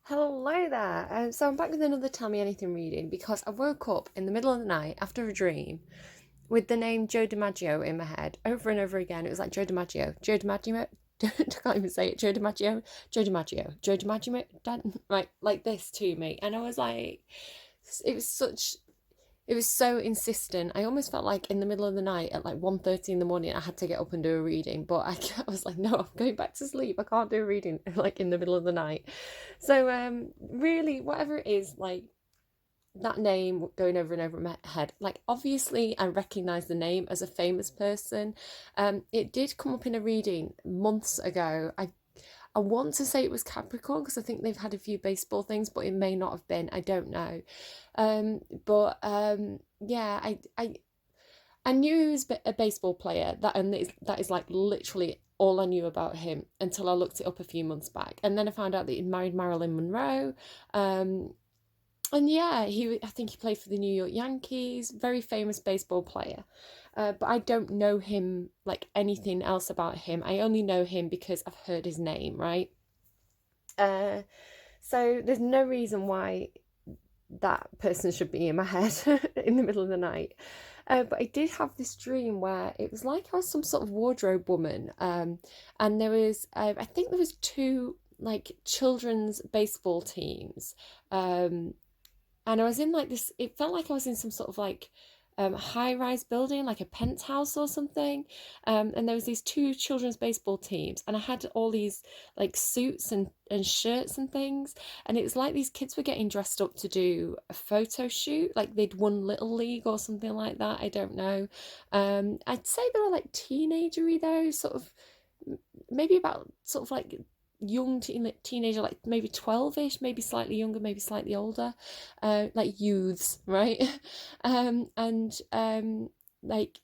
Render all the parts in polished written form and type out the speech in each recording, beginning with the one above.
Hello there. So I'm back with another Tell Me Anything reading because I woke up in the middle of the night after a dream with the name Joe DiMaggio in my head over and over again. It was like Joe DiMaggio, Joe DiMaggio. I can't even say it. Joe DiMaggio, Joe DiMaggio, Joe DiMaggio. Right, like this to me, and I was like, it was such. It was so insistent. I almost felt like in the middle of the night at like 1:30 in the morning, I had to get up and do a reading. But I was like, no, I'm going back to sleep. I can't do a reading like in the middle of the night. So really, whatever it is, like that name going over and over in my head, like obviously I recognize the name as a famous person. It did come up in a reading months ago. I want to say it was Capricorn because I think they've had a few baseball things, but it may not have been. I don't know. Yeah, I knew he was a baseball player. That is like literally all I knew about him until I looked it up a few months back, and then I found out that he'd married Marilyn Monroe. And yeah, I think he played for the New York Yankees, very famous baseball player. But I don't know him like anything else about him. I only know him because I've heard his name, right? Uh, so there's no reason why that person should be in my head in the middle of the night. But I did have this dream where it was like I was some sort of wardrobe woman, and there was I think there was two like children's baseball teams, and I was in like this. It felt like I was in some sort of like high-rise building, like a penthouse or something. And there was these two children's baseball teams, and I had all these like suits and shirts and things. And it was like these kids were getting dressed up to do a photo shoot, like they'd won Little League or something like that. I don't know. I'd say they were like teenagery though, sort of maybe about sort of like young teenager, like maybe 12ish, maybe slightly younger, maybe slightly older, like youths, right? And like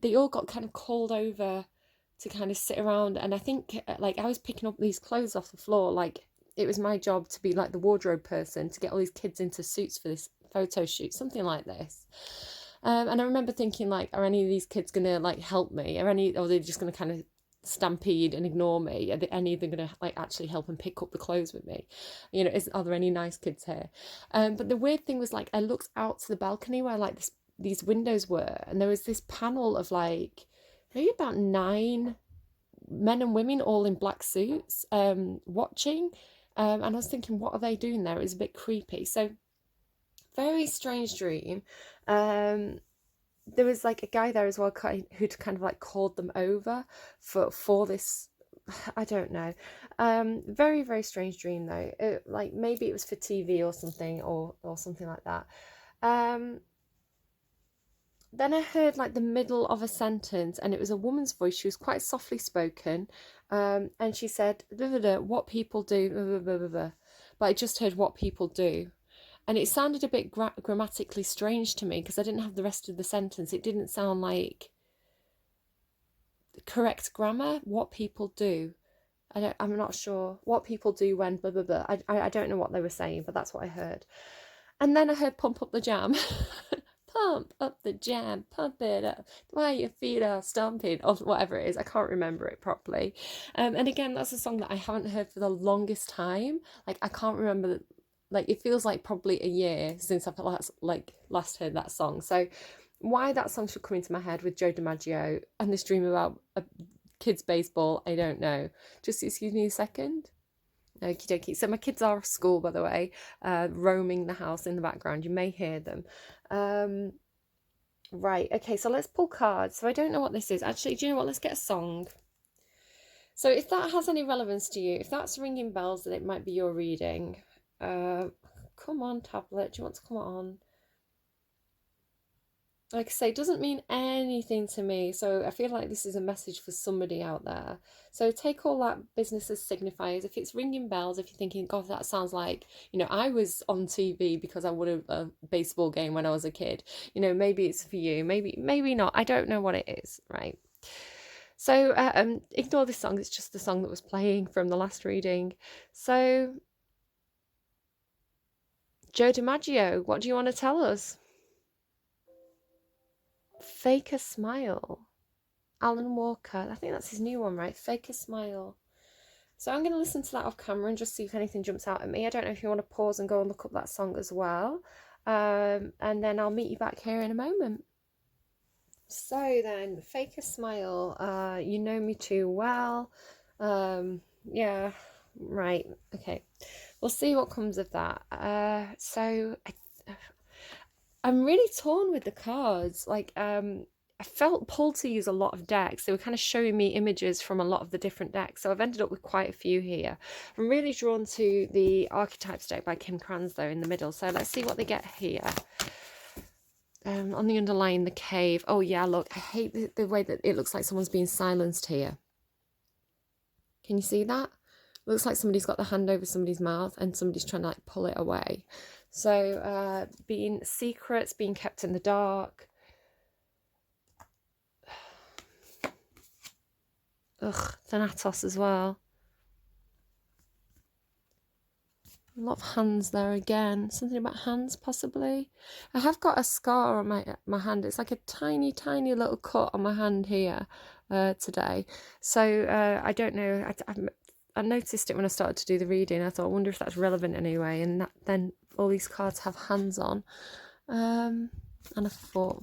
they all got kind of called over to kind of sit around, and I think like I was picking up these clothes off the floor, like it was my job to be like the wardrobe person to get all these kids into suits for this photo shoot, something like this. And I remember thinking, like, are any of these kids gonna like help me? Or are they just gonna kind of stampede and ignore me? Are any of them gonna like actually help and pick up the clothes with me? Are there any nice kids here? But the weird thing was, like, I looked out to the balcony where like these windows were, and there was this panel of like maybe about 9 men and women all in black suits, watching. And I was thinking, what are they doing there? It was a bit creepy. So very strange dream. Um, there was like a guy there as well who'd kind of like called them over for this. I don't know. Very very strange dream though. Like maybe it was for TV or something, or something like that. Um, then I heard like the middle of a sentence, and it was a woman's voice. She was quite softly spoken, and she said, "Blah, blah, blah, what people do," blah, blah, blah, blah, blah. But I just heard "what people do," and it sounded a bit grammatically strange to me because I didn't have the rest of the sentence. It didn't sound like correct grammar. What people do. I'm not sure what people do when blah blah blah. I don't know what they were saying, but that's what I heard. And then I heard "pump up the jam." Pump up the jam, pump it up while your feet are stomping, or whatever it is. I can't remember it properly. And again, that's a song that I haven't heard for the longest time. Like I can't remember. Like it feels like probably a year since I've last heard that song. So why that song should come into my head with Joe DiMaggio and this dream about a kids baseball, I don't know. Just excuse me a second. Okie dokie. So my kids are at school, by the way, roaming the house in the background. You may hear them. Um, right. Okay. So let's pull cards. So I don't know what this is. Actually, do you know what? Let's get a song. So if that has any relevance to you, if that's ringing bells, then it might be your reading. Come on, tablet. Do you want to come on? Like I say, it doesn't mean anything to me. So I feel like this is a message for somebody out there. So take all that business as signifiers. If it's ringing bells, if you're thinking, God, that sounds like, I was on TV because I would have a baseball game when I was a kid. Maybe it's for you. Maybe not. I don't know what it is, right? So ignore this song. It's just the song that was playing from the last reading. So Joe DiMaggio, what do you want to tell us? Fake a smile. Alan Walker. I think that's his new one, right? Fake a smile. So I'm going to listen to that off camera and just see if anything jumps out at me. I don't know if you want to pause and go and look up that song as well. And then I'll meet you back here in a moment. So then, fake a smile. You know me too well. Yeah, right. Okay. We'll see what comes of that. I'm really torn with the cards. Like, I felt pulled to use a lot of decks. They were kind of showing me images from a lot of the different decks. So I've ended up with quite a few here. I'm really drawn to the Archetypes deck by Kim Kranz, though, in the middle. So let's see what they get here. On the underline, the cave. Oh, yeah, look, I hate the way that it looks like someone's being silenced here. Can you see that? It looks like somebody's got the hand over somebody's mouth and somebody's trying to, like, pull it away. So being secrets, being kept in the dark. Ugh, Thanatos as well. A lot of hands there again. Something about hands, possibly. I have got a scar on my hand. It's like a tiny, tiny little cut on my hand here today. So I don't know. I noticed it when I started to do the reading. I thought, I wonder if that's relevant anyway. And then all these cards have hands on. And a foot.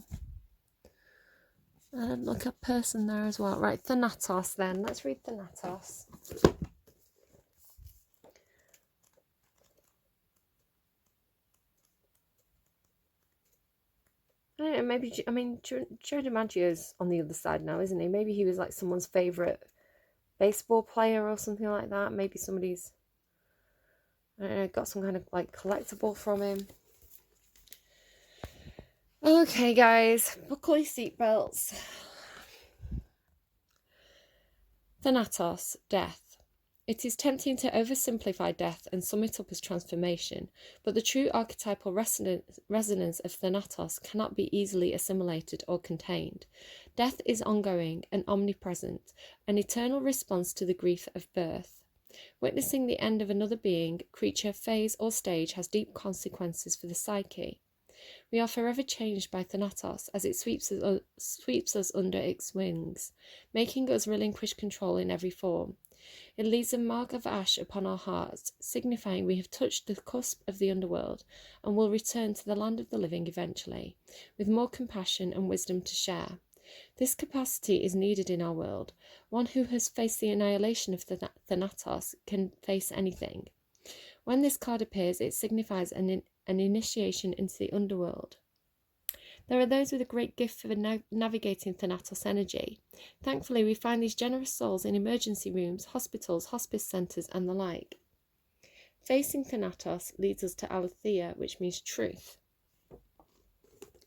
And look, a person there as well. Right, Thanatos then. Let's read Thanatos. I don't know, maybe, I mean, Joe DiMaggio's on the other side now, isn't he? Maybe he was like someone's favourite baseball player or something like that. Maybe somebody's, I don't know, got some kind of like collectible from him. Okay, guys, buckle your seatbelts. Thanatos, death. It is tempting to oversimplify death and sum it up as transformation, but the true archetypal resonance of Thanatos cannot be easily assimilated or contained. Death is ongoing and omnipresent, an eternal response to the grief of birth. Witnessing the end of another being, creature, phase, or stage has deep consequences for the psyche. We are forever changed by Thanatos as it sweeps us under its wings, making us relinquish control in every form. It leaves a mark of ash upon our hearts, signifying we have touched the cusp of the underworld and will return to the land of the living eventually, with more compassion and wisdom to share. This capacity is needed in our world. One who has faced the annihilation of Thanatos can face anything. When this card appears, it signifies an initiation into the underworld. There are those with a great gift for navigating Thanatos energy. Thankfully, we find these generous souls in emergency rooms, hospitals, hospice centres, and the like. Facing Thanatos leads us to Aletheia, which means truth.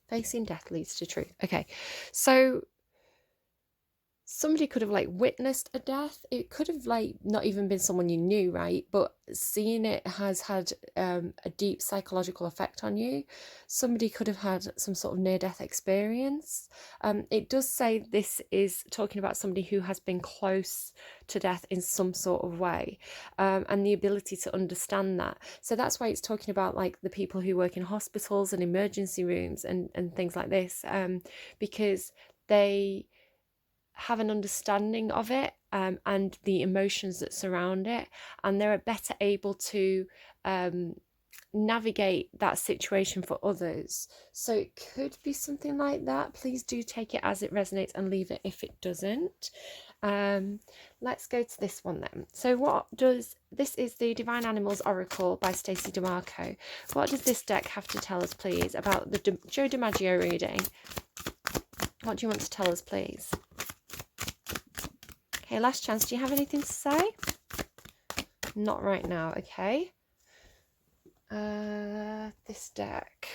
Facing death leads to truth. Okay, so somebody could have like witnessed a death. It could have like not even been someone you knew, right? But seeing it has had a deep psychological effect on you. Somebody could have had some sort of near-death experience. It does say this is talking about somebody who has been close to death in some sort of way, and the ability to understand that. So that's why it's talking about like the people who work in hospitals and emergency rooms and things like this, because they have an understanding of it, and the emotions that surround it, and they're better able to navigate that situation for others. So it could be something like that. Please do take it as it resonates and leave it if it doesn't. Let's go to this one then. So this is the Divine Animals Oracle by Stacey DeMarco. What does this deck have to tell us, please, about the Joe DiMaggio reading? What do you want to tell us, please? Okay, last chance. Do you have anything to say? Not right now, okay. This deck.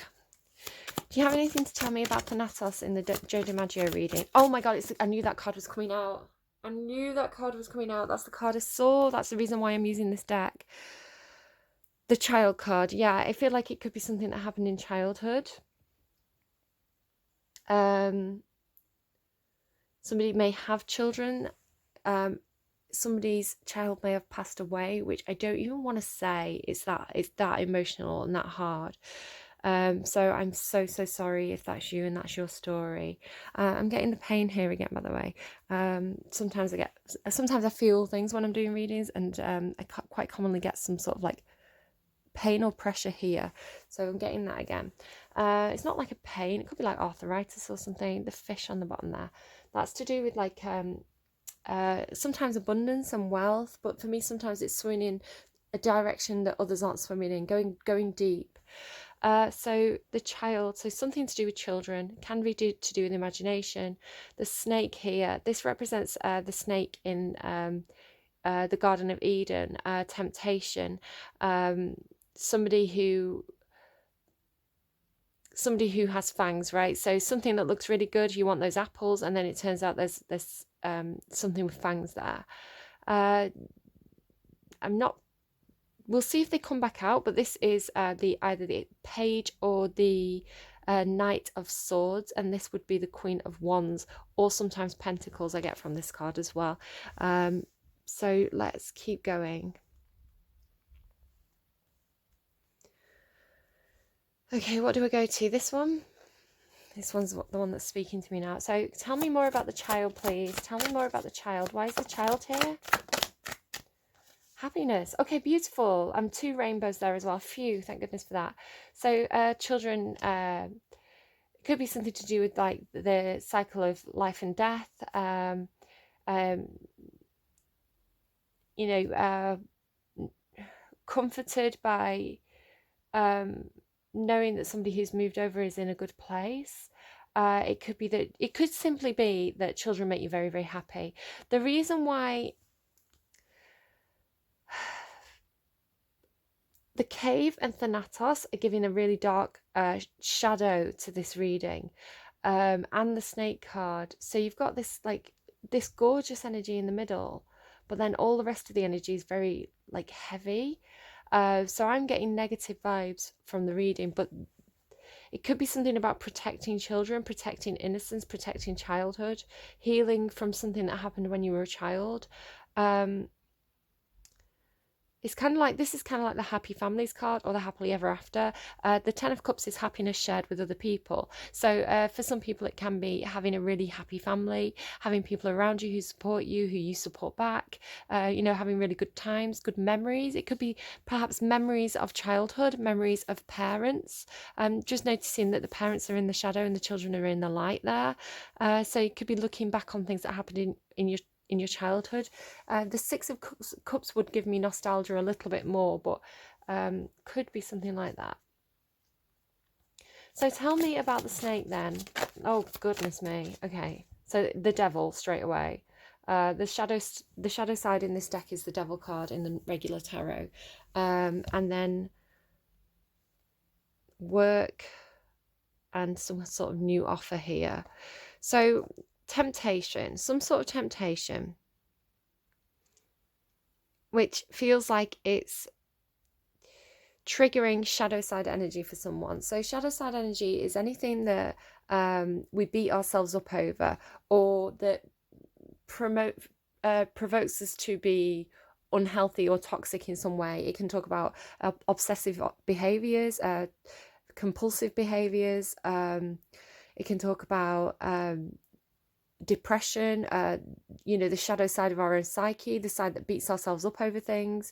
Do you have anything to tell me about Thanatos in the Joe DiMaggio reading? Oh my god, I knew that card was coming out. I knew that card was coming out. That's the card I saw. That's the reason why I'm using this deck. The child card. Yeah, I feel like it could be something that happened in childhood. Somebody may have children. Somebody's child may have passed away, which I don't even want to say it's that emotional and that hard. So I'm so sorry if that's you and that's your story. I'm getting the pain here again, by the way. Sometimes I feel things when I'm doing readings, and I quite commonly get some sort of like pain or pressure here. So I'm getting that again. It's not like a pain. It could be like arthritis or something. The fish on the bottom there. That's to do with like sometimes abundance and wealth, but for me sometimes it's swimming in a direction that others aren't swimming in, going deep. So the child, so something to do with children, can be to do with imagination. The snake here, this represents the snake in the Garden of Eden, temptation. Somebody who has fangs, right? So something that looks really good, you want those apples, and then it turns out there's something with fangs there. We'll see if they come back out, but this is either the page or the Knight of Swords, and this would be the Queen of Wands, or sometimes Pentacles I get from this card as well. So let's keep going. Okay, what do we go to? This one? This one's the one that's speaking to me now. So tell me more about the child, please. Tell me more about the child. Why is the child here? Happiness. Okay, beautiful. 2 rainbows there as well. Phew, thank goodness for that. So children, it could be something to do with like the cycle of life and death. You know, comforted by knowing that somebody who's moved over is in a good place. It could simply be that children make you very, very happy. The reason why the cave and Thanatos are giving a really dark shadow to this reading, and the snake card. So you've got this like this gorgeous energy in the middle, but then all the rest of the energy is very like heavy. So I'm getting negative vibes from the reading, but it could be something about protecting children, protecting innocence, protecting childhood, healing from something that happened when you were a child. It's kind of like, this is kind of like the happy families card or the happily ever after. The 10 of Cups is happiness shared with other people. So for some people, it can be having a really happy family, having people around you who support you, who you support back, having really good times, good memories. It could be perhaps memories of childhood, memories of parents, just noticing that the parents are in the shadow and the children are in the light there. So you could be looking back on things that happened in your childhood. The 6 of Cups would give me nostalgia a little bit more, but could be something like that. So tell me about the snake then. Oh, goodness me. Okay, so the devil straight away. The shadow side in this deck is the devil card in the regular tarot. And then work and some sort of new offer here. So temptation, some sort of temptation, which feels like it's triggering shadow side energy for someone. So shadow side energy is anything that we beat ourselves up over, or that provokes us to be unhealthy or toxic in some way. It can talk about obsessive behaviors, compulsive behaviors. It can talk about depression, the shadow side of our own psyche, the side that beats ourselves up over things.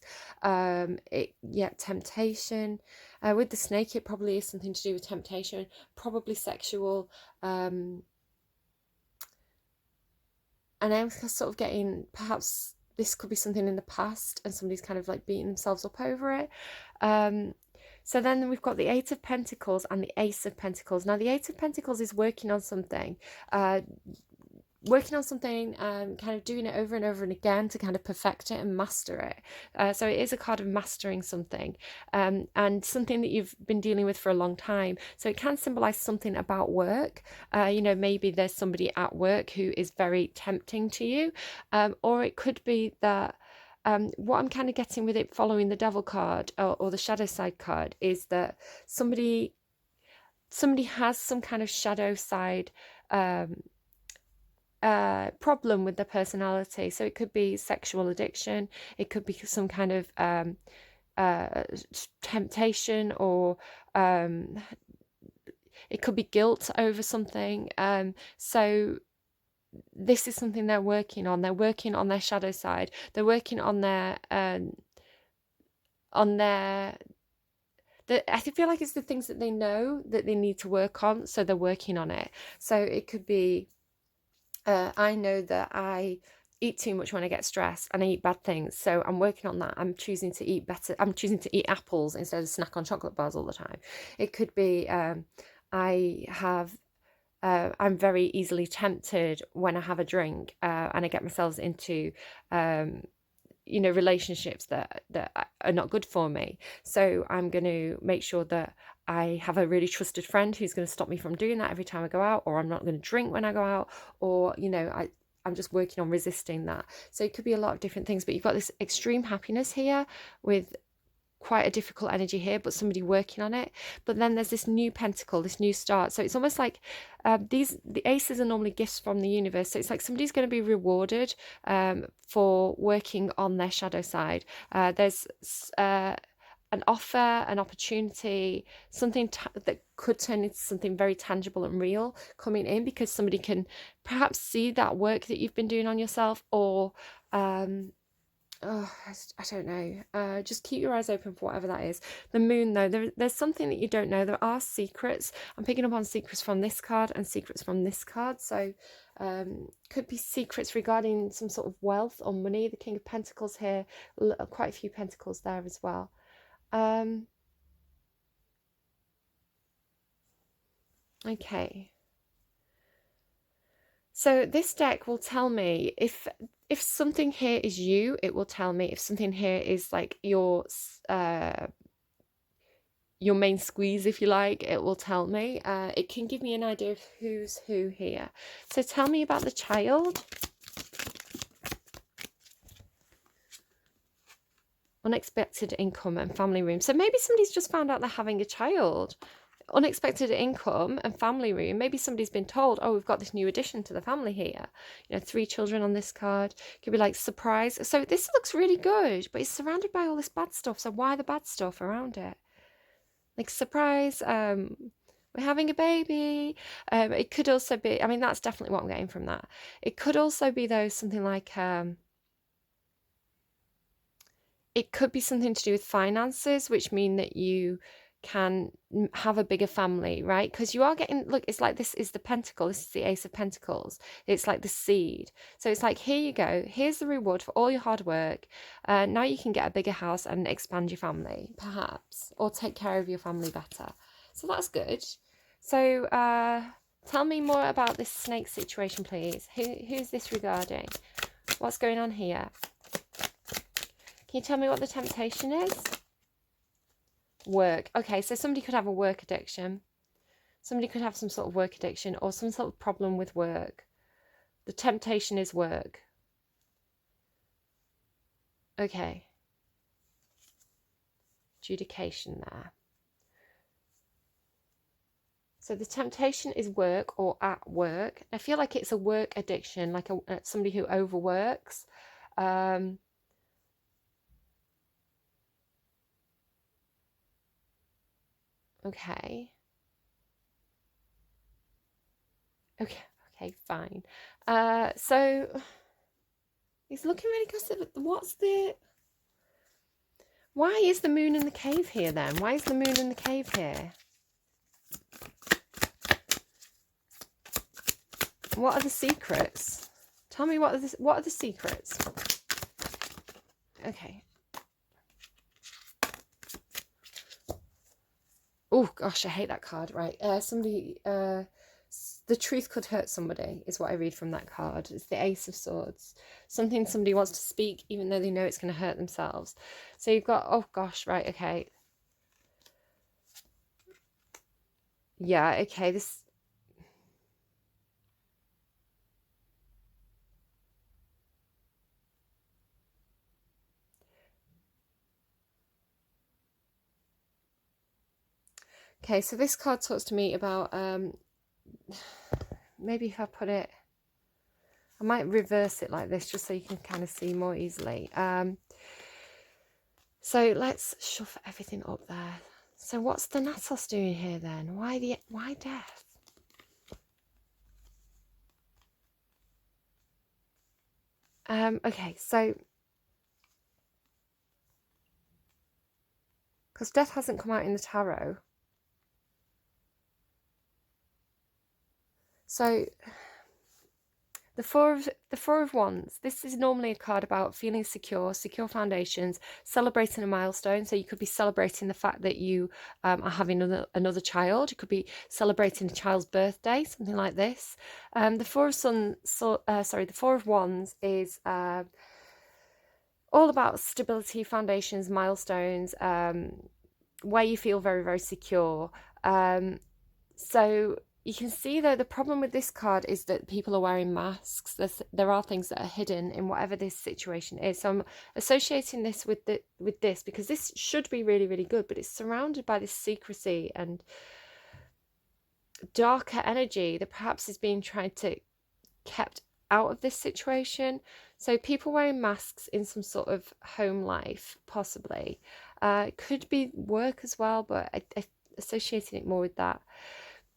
Temptation. With the snake, it probably is something to do with temptation, probably sexual. And I'm sort of getting, perhaps this could be something in the past and somebody's kind of like beating themselves up over it. So then we've got the 8 of Pentacles and the Ace of Pentacles. Now the 8 of Pentacles is working on something, kind of doing it over and over and again to kind of perfect it and master it. So it is a card of mastering something, and something that you've been dealing with for a long time. So it can symbolize something about work. Maybe there's somebody at work who is very tempting to you, or it could be that what I'm kind of getting with it following the devil card or the shadow side card is that somebody has some kind of shadow side problem with their personality. So it could be sexual addiction, it could be some kind of temptation, or it could be guilt over something. So this is something they're working on. They're working on their shadow side. They're working on their I feel like it's the things that they know that they need to work on, so they're working on it. So it could be, I know that I eat too much when I get stressed and I eat bad things, so I'm working on that. I'm choosing to eat better. I'm choosing to eat apples instead of snack on chocolate bars all the time. It could be, I'm very easily tempted when I have a drink, and I get myself into relationships that are not good for me. So I'm going to make sure that I have a really trusted friend who's going to stop me from doing that every time I go out, or I'm not going to drink when I go out, or I'm just working on resisting that. So it could be a lot of different things, but you've got this extreme happiness here with quite a difficult energy here, but somebody working on it. But then there's this new pentacle, this new start. So it's almost like the aces are normally gifts from the universe. So it's like somebody's going to be rewarded for working on their shadow side. There's an offer, an opportunity, something that could turn into something very tangible and real coming in, because somebody can perhaps see that work that you've been doing on yourself, or I don't know. Just keep your eyes open for whatever that is. The moon, though, there's something that you don't know. There are secrets. I'm picking up on secrets from this card and secrets from this card. So could be secrets regarding some sort of wealth or money. The King of Pentacles here, quite a few pentacles there as well. Okay. So this deck will tell me if something here is you, it will tell me. If something here is like your main squeeze, if you like, it will tell me. It can give me an idea of who's who here. So tell me about the child. Unexpected income and family room. So maybe somebody's just found out they're having a child. Unexpected income and family room. Maybe somebody's been told, oh, we've got this new addition to the family here. 3 children on this card. Could be like surprise. So this looks really good, but it's surrounded by all this bad stuff. So why the bad stuff around it? Like surprise, we're having a baby. It could also be, I mean, that's definitely what I'm getting from that. It could also be, though, something like it could be something to do with finances, which mean that you can have a bigger family, right? Because you are getting, look, it's like this is the pentacle, this is the Ace of Pentacles. It's like the seed. So it's like, here you go, here's the reward for all your hard work. Now you can get a bigger house and expand your family, perhaps, or take care of your family better. So that's good. So tell me more about this snake situation, please. Who's this regarding? What's going on here? Can you tell me what the temptation is? Work. Okay, so somebody could have a work addiction. Somebody could have some sort of work addiction or some sort of problem with work. The temptation is work. Okay. Adjudication there. So the temptation is work or at work. I feel like it's a work addiction, like somebody who overworks. Okay. Okay, fine. So he's looking really good. Why is the moon in the cave here then? Why is the moon in the cave here? What are the secrets? Tell me what are the secrets? Okay. Oh gosh, I hate that card. Right. The truth could hurt somebody is what I read from that card. It's the Ace of Swords. Something somebody wants to speak even though they know it's going to hurt themselves. So you've got, oh gosh, right, okay. Yeah, okay, this... Okay, so this card talks to me about, maybe if I put it, I might reverse it like this just so you can kind of see more easily. So let's shove everything up there. So what's the Natos doing here then? Why death? Okay, so because death hasn't come out in the tarot, so the four of wands. This is normally a card about feeling secure, secure foundations, celebrating a milestone. So you could be celebrating the fact that you are having another child. You could be celebrating a child's birthday, something like this. The the four of wands is all about stability, foundations, milestones, where you feel very, very secure. So you can see, though, the problem with this card is that people are wearing masks. There are things that are hidden in whatever this situation is. So I'm associating this with this because this should be really, really good, but it's surrounded by this secrecy and darker energy that perhaps is being tried to kept out of this situation. So people wearing masks in some sort of home life, possibly. It could be work as well, but I associating it more with that.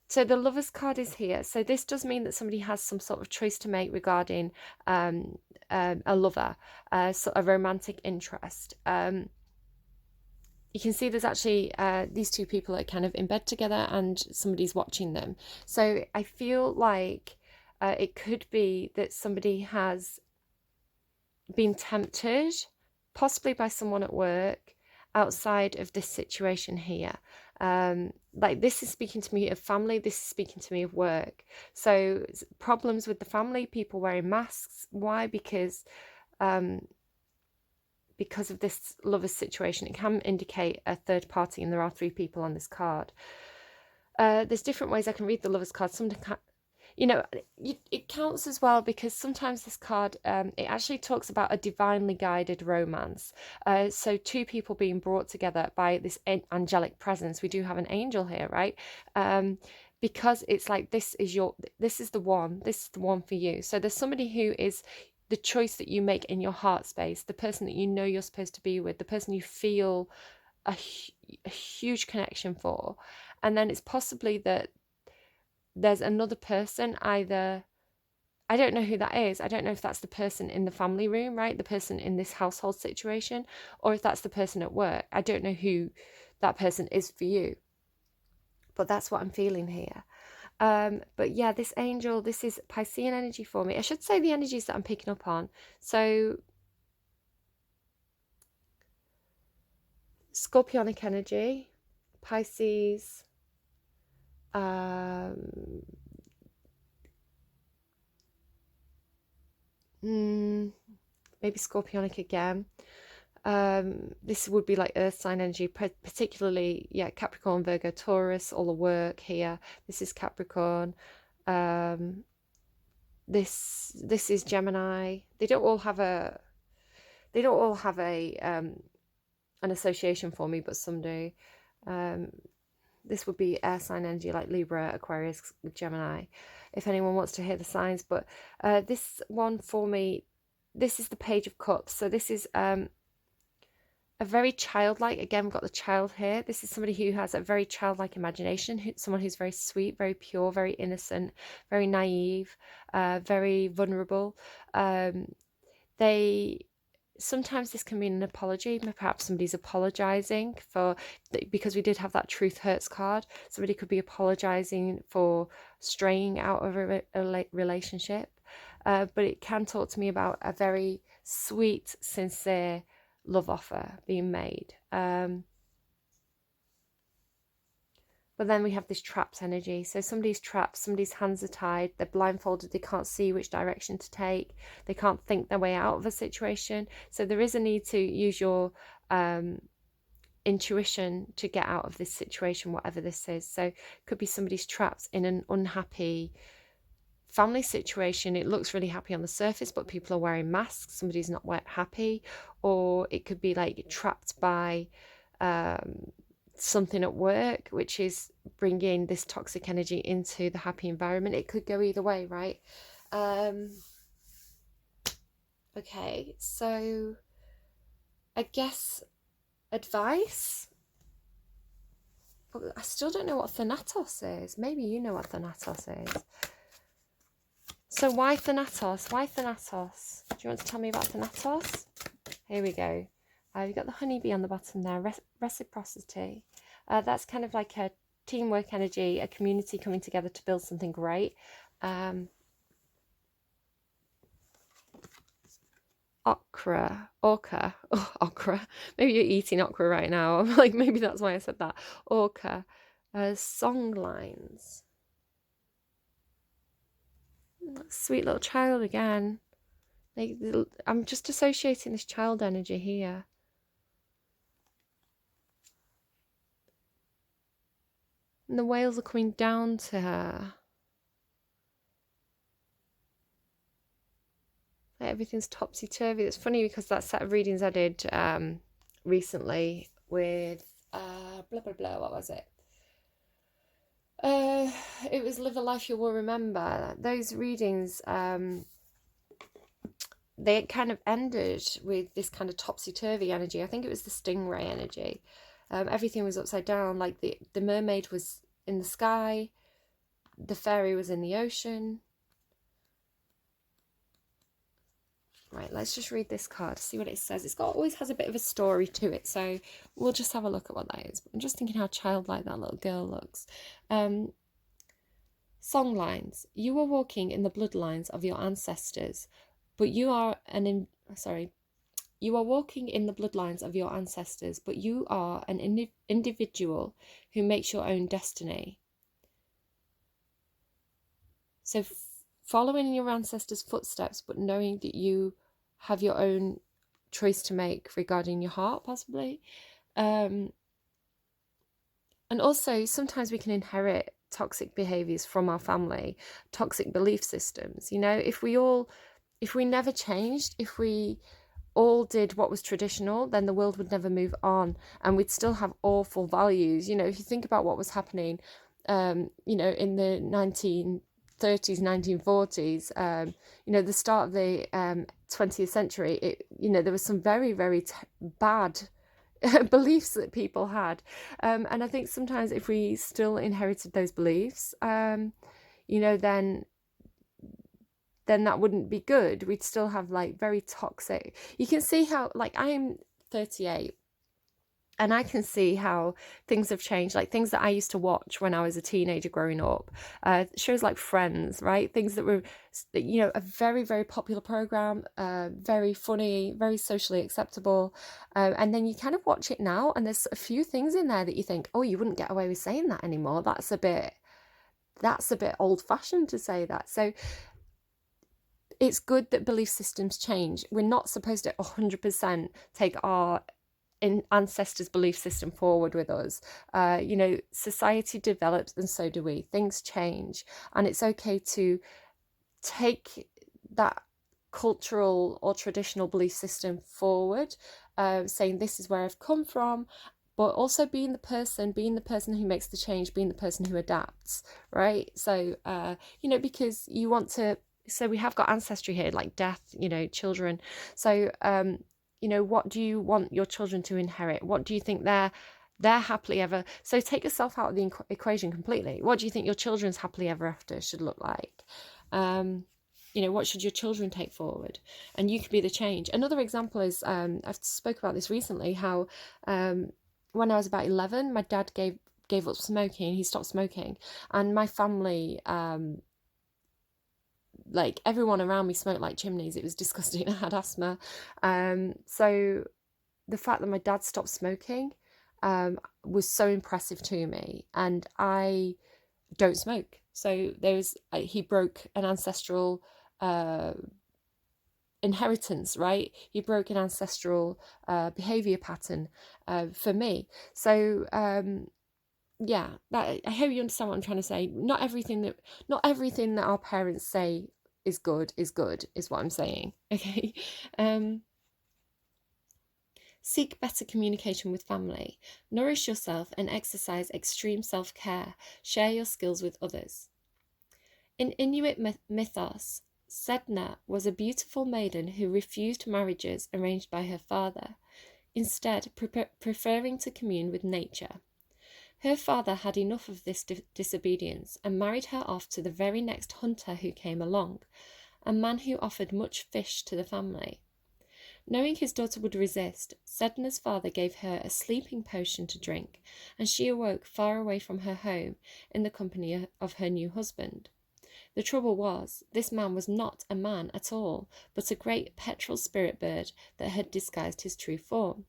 So the Lovers card is here. So this does mean that somebody has some sort of choice to make regarding a lover, sort of romantic interest. You can see there's actually these two people are kind of in bed together and somebody's watching them. So I feel like it could be that somebody has been tempted, possibly by someone at work, outside of this situation here. Like this is speaking to me of family, this is speaking to me of work. So problems with the family, people wearing masks. Why? Because of this lover's situation. It can indicate a third party, and there are three people on this card. There's different ways I can read the lover's card. It counts as well because sometimes this card, it actually talks about a divinely guided romance. So two people being brought together by this angelic presence. We do have an angel here, right? Because it's like, this is the one for you. So there's somebody who is the choice that you make in your heart space, the person that you know you're supposed to be with, the person you feel a huge connection for. And then it's possibly that there's another person, either, I don't know who that is. I don't know if that's the person in the family room, right? The person in this household situation, or if that's the person at work. I don't know who that person is for you, but that's what I'm feeling here. But yeah, this angel, this is Piscean energy for me. I should say the energies that I'm picking up on. So Scorpionic energy, Pisces, maybe Scorpionic again. This would be like earth sign energy, particularly, yeah, Capricorn, Virgo, Taurus, all the work here. This is Capricorn. This is Gemini. They don't all have an association for me, but some do. This would be air sign energy, like Libra, Aquarius, Gemini, if anyone wants to hear the signs. But this one for me, this is the Page of Cups. So this is a very childlike, again, we've got the child here. This is somebody who has a very childlike imagination, someone who's very sweet, very pure, very innocent, very naive, very vulnerable. Sometimes this can mean an apology. Perhaps somebody's apologizing because we did have that truth hurts card. Somebody could be apologizing for straying out of a relationship. But it can talk to me about a very sweet, sincere love offer being made. But then we have this trapped energy. So somebody's trapped, somebody's hands are tied, they're blindfolded, they can't see which direction to take, they can't think their way out of a situation. So there is a need to use your intuition to get out of this situation, whatever this is. So it could be somebody's trapped in an unhappy family situation. It looks really happy on the surface, but people are wearing masks, somebody's not happy. Or it could be like trapped by something at work, which is bringing this toxic energy into the happy environment. It could go either way, right? Okay, so I guess Advice? But I still don't know what Thanatos is. Maybe you know what Thanatos is. So why Thanatos? Why Thanatos? Do you want to tell me about Thanatos? Here we go. You've got the honeybee on the bottom there. Reciprocity. That's kind of like a teamwork energy, a community coming together to build something great. Okra. Maybe you're eating okra right now. I'm like, maybe that's why I said that. Orca. Song lines. Sweet little child again. Like, I'm just associating this child energy here. And the whales are coming down to her. Like, everything's topsy-turvy. It's funny because that set of readings I did recently with blah blah blah, what was it? It was Live a Life You Will Remember. Those readings, they kind of ended with this kind of topsy-turvy energy. I think it was the stingray energy. Everything was upside down. Like the mermaid was in the sky, the fairy was in the ocean. Right, let's just read this card, see what it says. It's always has a bit of a story to it, so we'll just have a look at what that is. I'm just thinking how childlike that little girl looks. Song lines. You are walking in the bloodlines of your ancestors, but you are You are walking in the bloodlines of your ancestors, but you are an individual who makes your own destiny. So following in your ancestors' footsteps, but knowing that you have your own choice to make regarding your heart, possibly. And also, sometimes we can inherit toxic behaviours from our family, toxic belief systems. You know, if we never changed, if we all did what was traditional, then the world would never move on and we'd still have awful values. You know, if you think about what was happening, you know, in the 1930s, 1940s, you know, the start of the 20th century, you know, there was some very, very bad beliefs that people had. And I think sometimes if we still inherited those beliefs, you know, then that wouldn't be good. We'd still have like very toxic. You can see how, like, I'm 38 and I can see how things have changed, like things that I used to watch when I was a teenager growing up, shows like Friends, right? Things that were, you know, a very, very popular program, very funny, very socially acceptable. And then you kind of watch it now and there's a few things in there that you think, oh, you wouldn't get away with saying that anymore. That's a bit old fashioned to say that. So it's good that belief systems change. We're not supposed to 100% take our ancestors' belief system forward with us. You know, society develops and so do we. Things change. And it's okay to take that cultural or traditional belief system forward, saying this is where I've come from, but also being the person who makes the change, being the person who adapts, right? So, you know, because you want to, so we have got ancestry here, like death, you know, children. So, you know, what do you want your children to inherit? What do you think they're happily ever? So take yourself out of the equation completely. What do you think your children's happily ever after should look like? You know, what should your children take forward? And you could be the change. Another example is, I've spoke about this recently, how when I was about 11, my dad gave up smoking. He stopped smoking. And my family, like everyone around me smoked like chimneys. It was disgusting. I had asthma. So the fact that my dad stopped smoking was so impressive to me. And I don't smoke. So he broke an ancestral inheritance, right? He broke an ancestral behavior pattern for me. So yeah, that, I hope you understand what I'm trying to say. Not everything that our parents say is good, is what I'm saying. Okay. Seek better communication with family. Nourish yourself and exercise extreme self-care. Share your skills with others. In Inuit mythos, Sedna was a beautiful maiden who refused marriages arranged by her father. instead preferring to commune with nature. Her father had enough of this disobedience and married her off to the very next hunter who came along, a man who offered much fish to the family. Knowing his daughter would resist, Sedna's father gave her a sleeping potion to drink, and she awoke far away from her home in the company of her new husband. The trouble was, this man was not a man at all, but a great petrel spirit bird that had disguised his true form.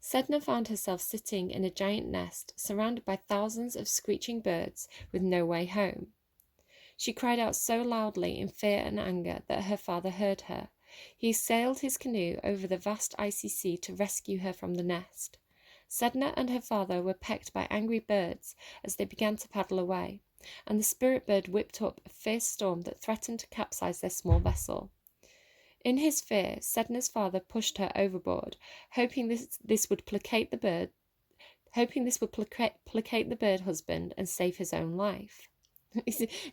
Sedna found herself sitting in a giant nest, surrounded by thousands of screeching birds with no way home. She cried out so loudly in fear and anger that her father heard her. He sailed his canoe over the vast icy sea to rescue her from the nest. Sedna and her father were pecked by angry birds as they began to paddle away, and the spirit bird whipped up a fierce storm that threatened to capsize their small vessel. In his fear, Sedna's father pushed her overboard, hoping this would placate the bird husband and save his own life.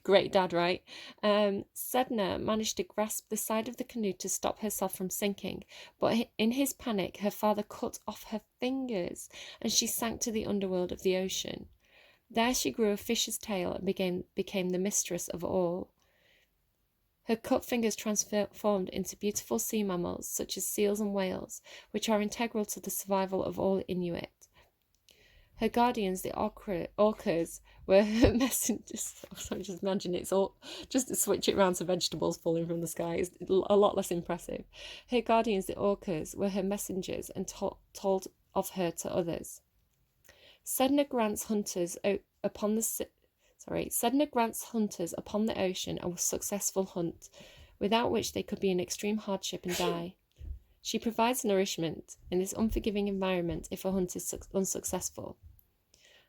Great dad, right? Sedna managed to grasp the side of the canoe to stop herself from sinking, but in his panic, her father cut off her fingers, and she sank to the underworld of the ocean. There she grew a fish's tail and became the mistress of all. Her cut fingers transformed into beautiful sea mammals, such as seals and whales, which are integral to the survival of all Inuit. Her guardians, the orcas, were her messengers. Sorry, just imagine it's all, just to switch it around to vegetables falling from the sky is a lot less impressive. Her guardians, the orcas, were her messengers and told of her to others. Sedna grants hunters upon the ocean a successful hunt, without which they could be in extreme hardship and die. She provides nourishment in this unforgiving environment if a hunt is unsuccessful.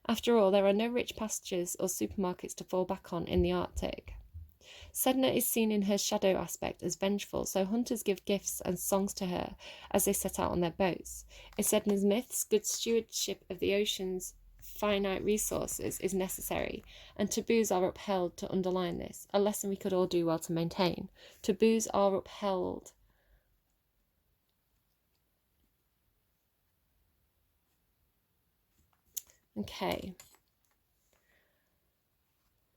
After all, there are no rich pastures or supermarkets to fall back on in the Arctic. Sedna is seen in her shadow aspect as vengeful, so hunters give gifts and songs to her as they set out on their boats. In Sedna's myths, good stewardship of the ocean's finite resources is necessary, and taboos are upheld to underline this, a lesson we could all do well to maintain. Taboos are upheld. Okay.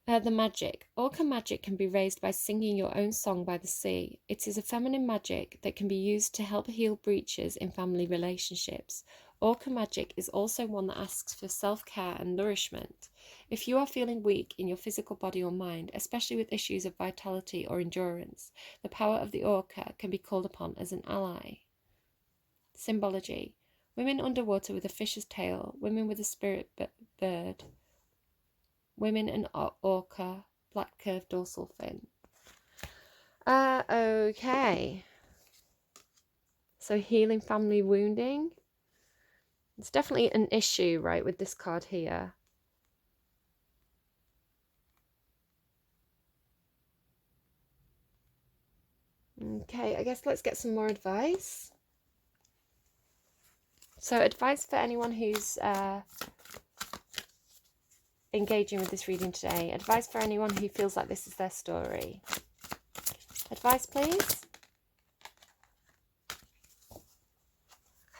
The magic. Orca magic can be raised by singing your own song by the sea. It is a feminine magic that can be used to help heal breaches in family relationships. Orca magic is also one that asks for self-care and nourishment. If you are feeling weak in your physical body or mind, especially with issues of vitality or endurance, the power of the orca can be called upon as an ally. Symbology. Women underwater with a fish's tail, women with a spirit bird, women and orca, black curved dorsal fin. Okay. So healing family wounding. It's definitely an issue, right, with this card here. Okay, I guess let's get some more advice. So advice for anyone who's engaging with this reading today. Advice for anyone who feels like this is their story. Advice, please.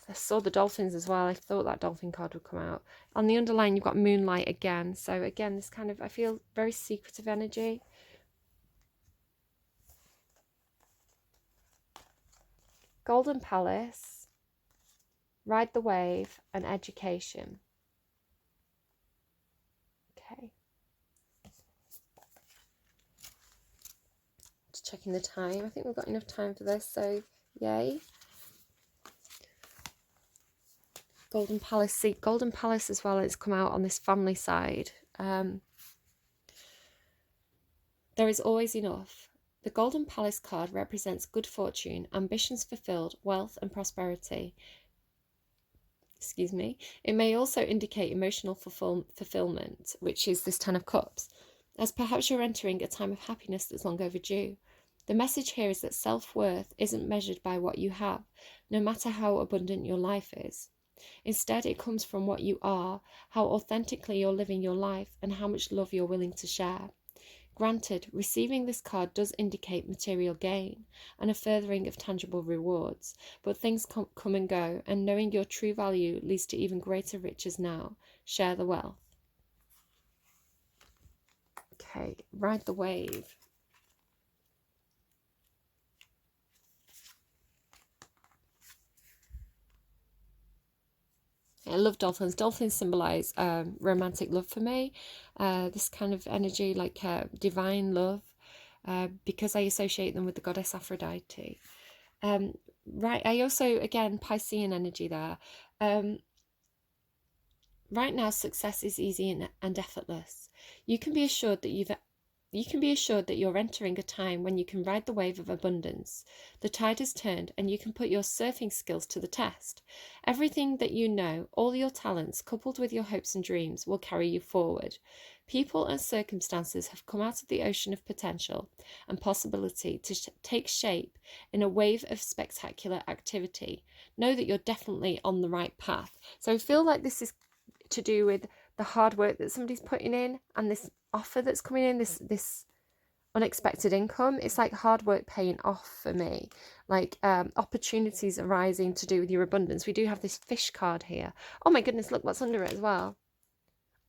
I saw the dolphins as well. I thought that dolphin card would come out. On the underline, you've got moonlight again. So again, this kind of, I feel very secretive energy. Golden Palace, Ride the Wave, and Education. Okay. Just checking the time. I think we've got enough time for this, so yay. Golden Palace. See, Golden Palace as well has come out on this family side. There is always enough. The Golden Palace card represents good fortune, ambitions fulfilled, wealth and prosperity. Excuse me. It may also indicate emotional fulfillment, which is this Ten of Cups, as perhaps you're entering a time of happiness that's long overdue. The message here is that self-worth isn't measured by what you have, no matter how abundant your life is. Instead, it comes from what you are, how authentically you're living your life, and how much love you're willing to share. Granted, receiving this card does indicate material gain and a furthering of tangible rewards, but things come and go, and knowing your true value leads to even greater riches now. Share the wealth. Okay, ride the wave. I love dolphins. Dolphins symbolize romantic love for me. This kind of energy, like divine love, because I associate them with the goddess Aphrodite. Right, I also, again, Piscean energy there. Right now, success is easy and effortless. You can be assured that you're entering a time when you can ride the wave of abundance. The tide has turned and you can put your surfing skills to the test. Everything that you know, all your talents, coupled with your hopes and dreams, will carry you forward. People and circumstances have come out of the ocean of potential and possibility to take shape in a wave of spectacular activity. Know that you're definitely on the right path. So I feel like this is to do with the hard work that somebody's putting in and this offer that's coming in, this unexpected income. It's like hard work paying off for me, like opportunities arising to do with your abundance. We do have this fish card here. Oh my goodness, look what's under it as well.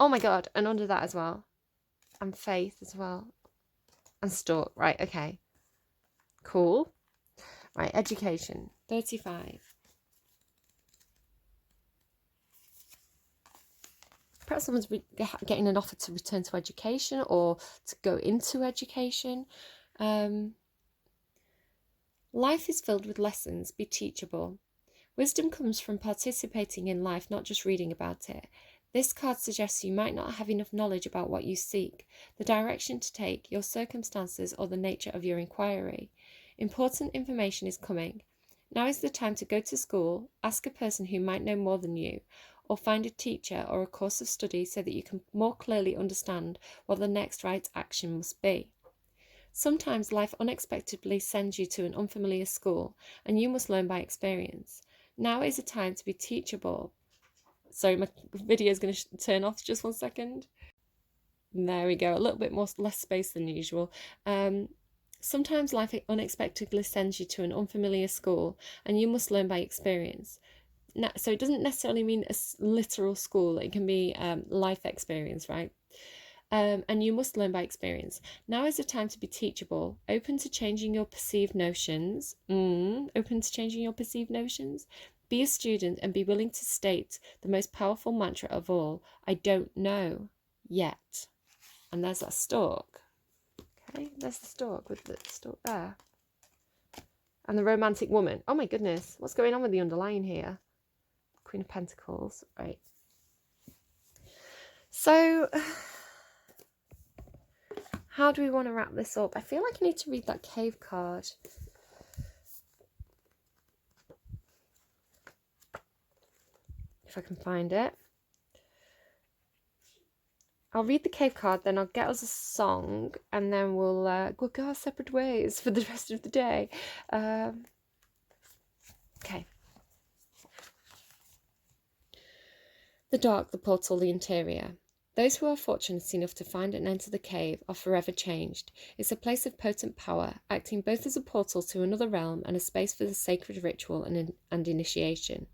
Oh my god, and under that as well, and faith as well, and stork. Right, okay, cool. Right, education, 35. Perhaps someone's getting an offer to return to education or to go into education. Life is filled with lessons. Be teachable. Wisdom comes from participating in life, not just reading about it. This card suggests you might not have enough knowledge about what you seek, the direction to take, your circumstances, or the nature of your inquiry. Important information is coming. Now is the time to go to school, ask a person who might know more than you, or find a teacher or a course of study so that you can more clearly understand what the next right action must be. Sometimes life unexpectedly sends you to an unfamiliar school, and you must learn by experience. Now is a time to be teachable. Sorry, my video is going to turn off just 1 second. There we go, a little bit less space than usual. Sometimes life unexpectedly sends you to an unfamiliar school, and you must learn by experience. So it doesn't necessarily mean a literal school. It can be life experience, right? And you must learn by experience. Now is the time to be teachable, open to changing your perceived notions. Open to changing your perceived notions. Be a student and be willing to state the most powerful mantra of all: I don't know yet. And there's that stork. Okay, there's the stork with the stork there. And the romantic woman. Oh my goodness, what's going on with the underlying here? Queen of Pentacles, right. So, how do we want to wrap this up? I feel like I need to read that cave card. If I can find it. I'll read the cave card, then I'll get us a song, and then we'll go our separate ways for the rest of the day. Okay. The dark, the portal, the interior. Those who are fortunate enough to find and enter the cave are forever changed. It's a place of potent power, acting both as a portal to another realm and a space for the sacred ritual and initiation.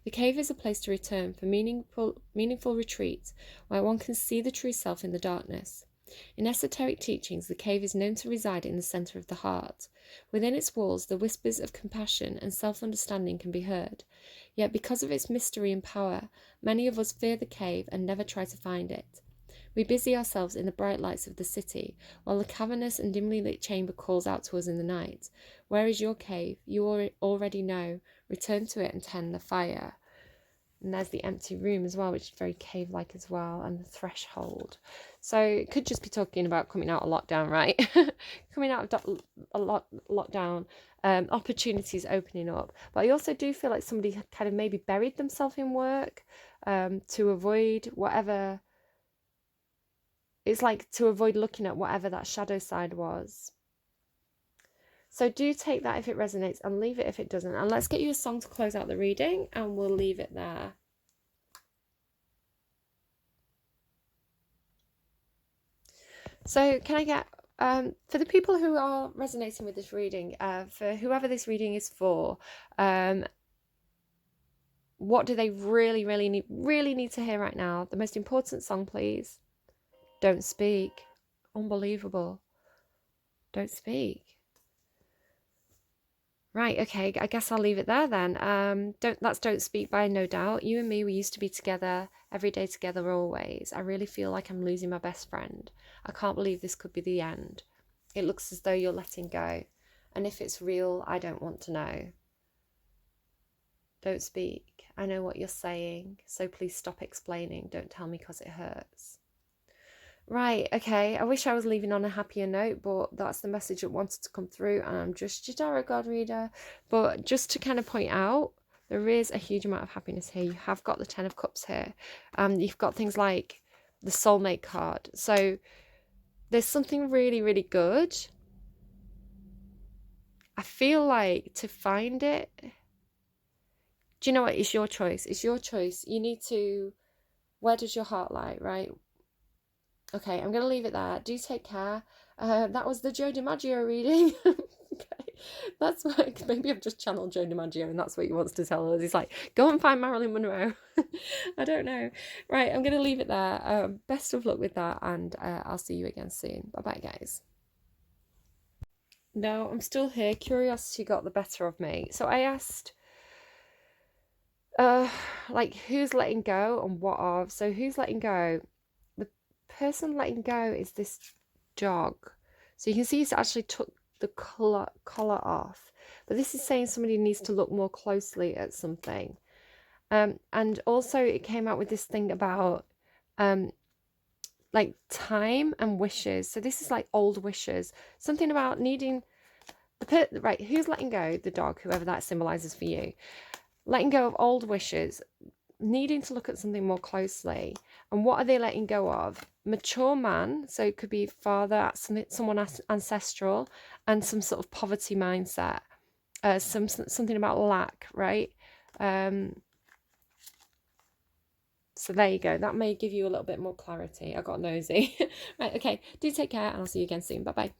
The cave is a place to return for meaningful retreat, where one can see the true self in the darkness. In esoteric teachings, the cave is known to reside in the centre of the heart. Within its walls, the whispers of compassion and self-understanding can be heard. Yet because of its mystery and power, many of us fear the cave and never try to find it. We busy ourselves in the bright lights of the city, while the cavernous and dimly lit chamber calls out to us in the night. Where is your cave? You already know. Return to it and tend the fire. And there's the empty room as well, which is very cave-like as well, and the threshold. So it could just be talking about coming out of lockdown, right? Coming out of lockdown, opportunities opening up. But I also do feel like somebody had kind of maybe buried themselves in work to avoid whatever. It's like to avoid looking at whatever that shadow side was. So do take that if it resonates and leave it if it doesn't. And let's get you a song to close out the reading and we'll leave it there. So can I get, for the people who are resonating with this reading, for whoever this reading is for, what do they really need to hear right now? The most important song, please. Don't speak. Unbelievable. Don't speak. Right, okay, I guess I'll leave it there then. Don't Speak by No Doubt. You and me, we used to be together, every day together, always. I really feel like I'm losing my best friend. I can't believe this could be the end. It looks as though you're letting go. And if it's real, I don't want to know. Don't speak. I know what you're saying, so please stop explaining. Don't tell me because it hurts. Right, okay, I wish I was leaving on a happier note, but that's the message that wanted to come through, and I'm just your tarot card reader. But just to kind of point out, there is a huge amount of happiness here. You have got the Ten of Cups here. You've got things like the Soulmate card. So there's something really good. I feel like to find it, do you know what? It's your choice. It's your choice. You need to, where does your heart lie, right? Okay, I'm going to leave it there. Do take care. That was the Joe DiMaggio reading. Okay, that's like, maybe I've just channeled Joe DiMaggio and that's what he wants to tell us. He's like, go and find Marilyn Monroe. I don't know. Right, I'm going to leave it there. Best of luck with that, and I'll see you again soon. Bye-bye, guys. No, I'm still here. Curiosity got the better of me. So I asked, like, who's letting go and what of? So who's letting go? Person letting go is this dog. So you can see he's actually took the collar off. But this is saying somebody needs to look more closely at something. And also it came out with this thing about like time and wishes. So this is like old wishes. Something about needing right, who's letting go? The dog, whoever that symbolizes for you. Letting go of old wishes, needing to look at something more closely. And what are they letting go of? Mature man, so it could be father, someone ancestral, and some sort of poverty mindset. Something about lack, right? So there you go. That may give you a little bit more clarity. I got nosy. Right, okay. Do take care, and I'll see you again soon. Bye-bye.